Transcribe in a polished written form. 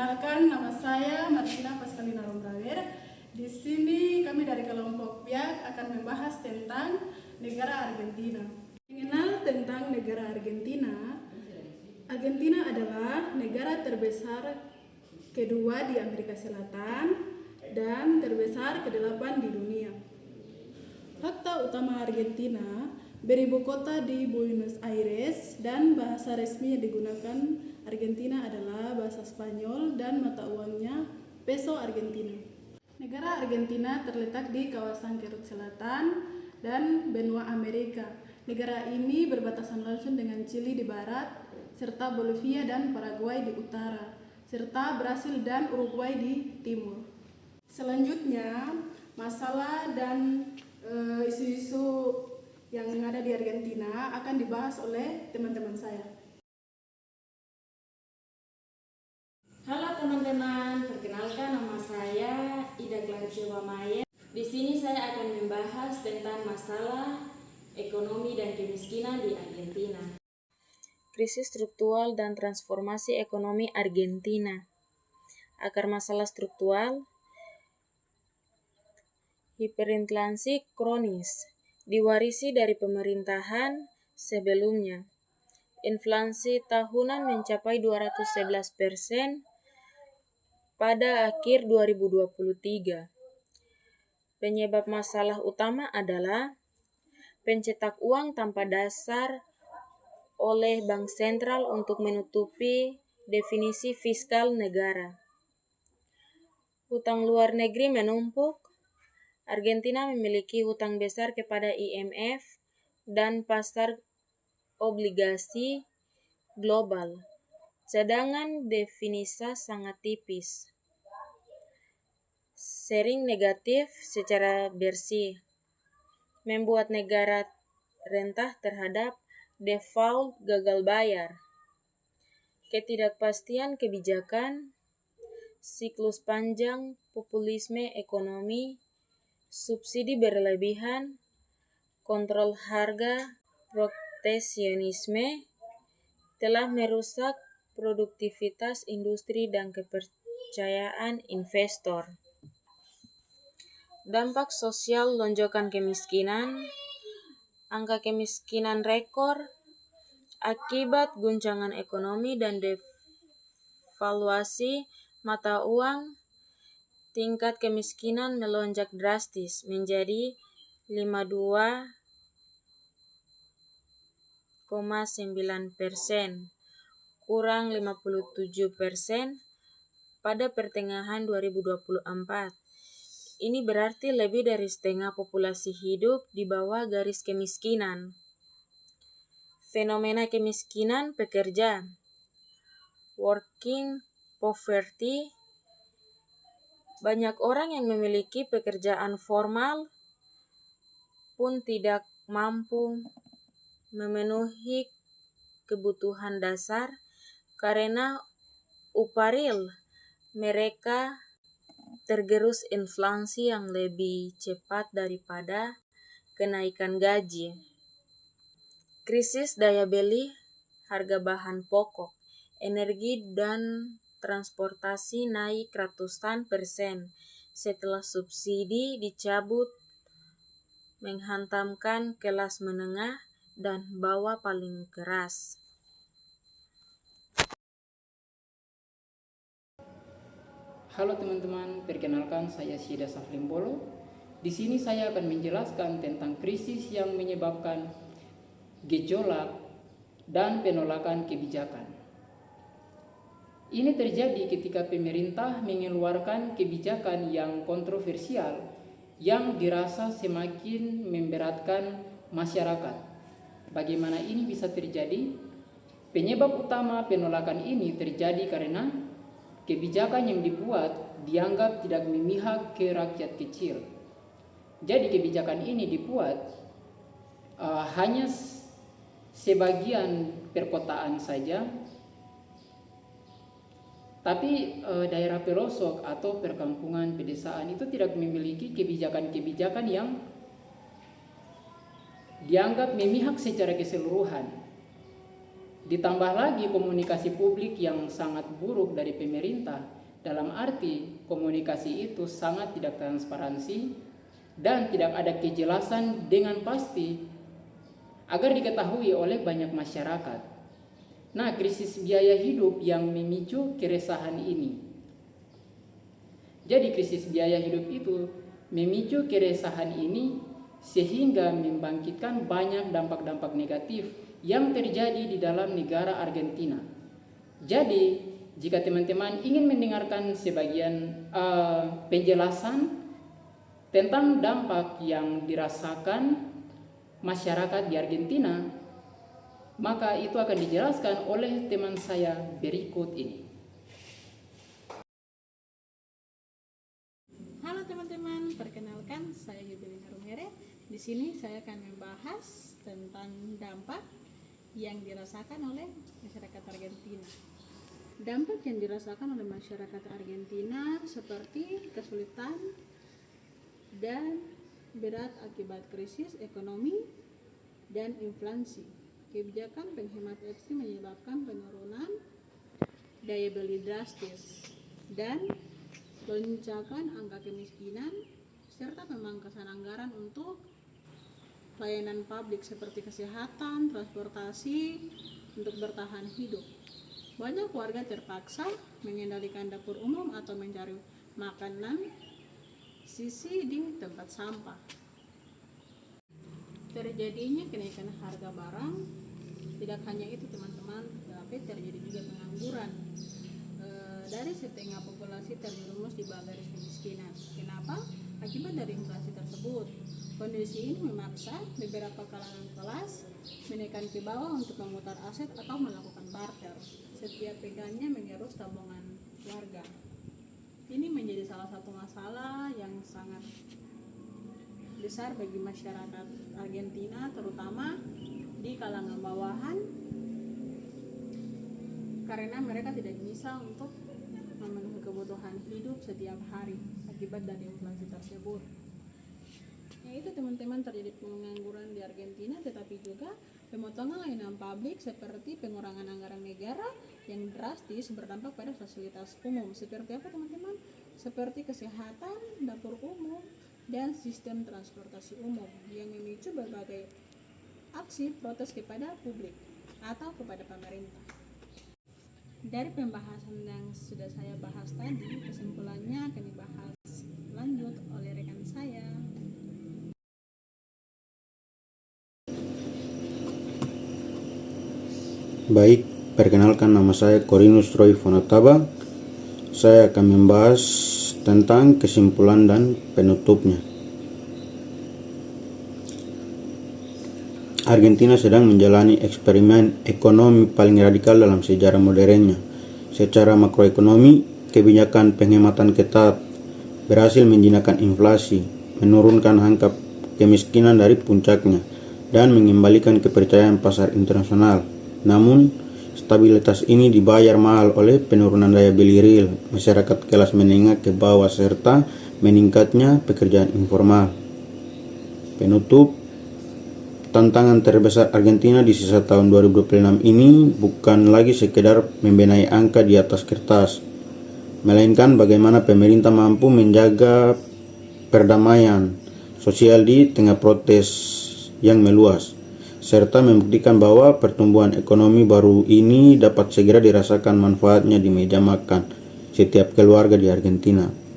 Perkenalkan, nama saya Martina Pascalina Rombrawer. Di sini kami dari kelompok PIAK akan membahas tentang negara Argentina. Mengenal tentang negara Argentina, Argentina adalah negara terbesar kedua di Amerika Selatan dan terbesar ke-8 di dunia. Fakta utama Argentina, beribu kota di Buenos Aires dan bahasa resmi yang digunakan Argentina adalah bahasa Spanyol dan mata uangnya peso Argentina. Negara Argentina terletak di kawasan Kerut Selatan dan benua Amerika. Negara ini berbatasan langsung dengan Chili di barat, serta Bolivia dan Paraguay di utara, serta Brasil dan Uruguay di timur. Selanjutnya, masalah dan isu-isu yang ada di Argentina akan dibahas oleh teman-teman saya. Halo teman-teman, perkenalkan nama saya Ida Clarice Wamaye. Di sini saya akan membahas tentang masalah ekonomi dan kemiskinan di Argentina. Krisis struktural dan transformasi ekonomi Argentina. Akar masalah struktural, hiperinflasi kronis, diwarisi dari pemerintahan sebelumnya. Inflasi tahunan mencapai 211% pada akhir 2023. Penyebab masalah utama adalah pencetak uang tanpa dasar oleh Bank Sentral untuk menutupi definisi fiskal negara. Hutang luar negeri menumpuk. Argentina memiliki hutang besar kepada IMF dan pasar obligasi global. Cadangan devisa sangat tipis. Sering negatif secara bersih, membuat negara rentan terhadap default gagal bayar. Ketidakpastian kebijakan, siklus panjang populisme ekonomi, subsidi berlebihan, kontrol harga, proteksionisme telah merusak produktivitas industri dan kepercayaan investor. Dampak sosial lonjakan kemiskinan, angka kemiskinan rekor akibat guncangan ekonomi dan devaluasi mata uang. Tingkat kemiskinan melonjak drastis menjadi 52,9%, kurang 57% pada pertengahan 2024. Ini berarti lebih dari setengah populasi hidup di bawah garis kemiskinan. Fenomena kemiskinan pekerja, working poverty. Banyak orang yang memiliki pekerjaan formal pun tidak mampu memenuhi kebutuhan dasar karena upah real mereka tergerus inflasi yang lebih cepat daripada kenaikan gaji. Krisis daya beli, harga bahan pokok, energi dan transportasi naik ratusan persen setelah subsidi dicabut, menghantamkan kelas menengah dan bawah paling keras. Halo teman-teman, perkenalkan saya Syeda Saflimbolo. Di sini saya akan menjelaskan tentang krisis yang menyebabkan gejolak dan penolakan kebijakan. Ini terjadi ketika pemerintah mengeluarkan kebijakan yang kontroversial yang dirasa semakin memberatkan masyarakat. Bagaimana ini bisa terjadi? Penyebab utama penolakan ini terjadi karena kebijakan yang dibuat dianggap tidak memihak ke rakyat kecil. Jadi kebijakan ini dibuat hanya sebagian perkotaan saja, tapi daerah pelosok atau perkampungan pedesaan itu tidak memiliki kebijakan-kebijakan yang dianggap memihak secara keseluruhan. Ditambah lagi komunikasi publik yang sangat buruk dari pemerintah Dalam arti komunikasi itu sangat tidak transparansi dan tidak ada kejelasan dengan pasti agar diketahui oleh banyak masyarakat. Nah, krisis biaya hidup yang memicu keresahan ini. Jadi krisis biaya hidup itu memicu keresahan ini sehingga membangkitkan banyak dampak-dampak negatif yang terjadi di dalam negara Argentina. Jadi, jika teman-teman ingin mendengarkan sebagian penjelasan tentang dampak yang dirasakan masyarakat di Argentina, maka itu akan dijelaskan oleh teman saya berikut ini. Halo teman-teman, perkenalkan saya Yudhilina Rumere. Di sini saya akan membahas tentang dampak yang dirasakan oleh masyarakat Argentina. Dampak yang dirasakan oleh masyarakat Argentina seperti kesulitan dan berat akibat krisis ekonomi dan inflasi. Kebijakan penghemat ekstrim menyebabkan penurunan daya beli drastis dan lonjakan angka kemiskinan serta pemangkasan anggaran untuk layanan publik seperti kesehatan, transportasi untuk bertahan hidup. Banyak warga terpaksa mengendalikan dapur umum atau mencari makanan sisi di tempat sampah. Terjadinya kenaikan harga barang, tidak hanya itu teman-teman, tapi terjadi juga pengangguran. Dari setengah populasi terjerumus di bawah garis kemiskinan. Kenapa? Akibat dari inflasi tersebut. Kondisi ini memaksa beberapa kalangan kelas menaikkan ke bawah untuk memutar aset atau melakukan barter. Setiap pegangnya mengerus tabungan warga. Ini menjadi salah satu masalah yang sangat besar bagi masyarakat Argentina, terutama di kalangan bawahan, karena mereka tidak bisa untuk memenuhi kebutuhan hidup setiap hari akibat dari inflasi tersebut. Itu teman-teman, terjadi pengangguran di Argentina, tetapi juga pemotongan layanan publik seperti pengurangan anggaran negara yang drastis berdampak pada fasilitas umum. Seperti apa teman-teman? Seperti kesehatan, dapur umum, dan sistem transportasi umum yang memicu berbagai aksi protes kepada publik atau kepada pemerintah. Dari pembahasan yang sudah saya bahas tadi, kesimpulannya akan dibahas lanjut oleh rekan saya. Baik, perkenalkan nama saya Corinus Roy Fonotaba. Saya akan membahas tentang kesimpulan dan penutupnya. Argentina sedang menjalani eksperimen ekonomi paling radikal dalam sejarah modernnya. Secara makroekonomi, kebijakan penghematan ketat berhasil menjinakkan inflasi, menurunkan angka kemiskinan dari puncaknya, dan mengembalikan kepercayaan pasar internasional. Namun, stabilitas ini dibayar mahal oleh penurunan daya beli real masyarakat kelas menengah ke bawah serta meningkatnya pekerjaan informal. Penutup, tantangan terbesar Argentina di sisa tahun 2026 ini bukan lagi sekedar membenahi angka di atas kertas, melainkan bagaimana pemerintah mampu menjaga perdamaian sosial di tengah protes yang meluas, serta membuktikan bahwa pertumbuhan ekonomi baru ini dapat segera dirasakan manfaatnya di meja makan setiap keluarga di Argentina.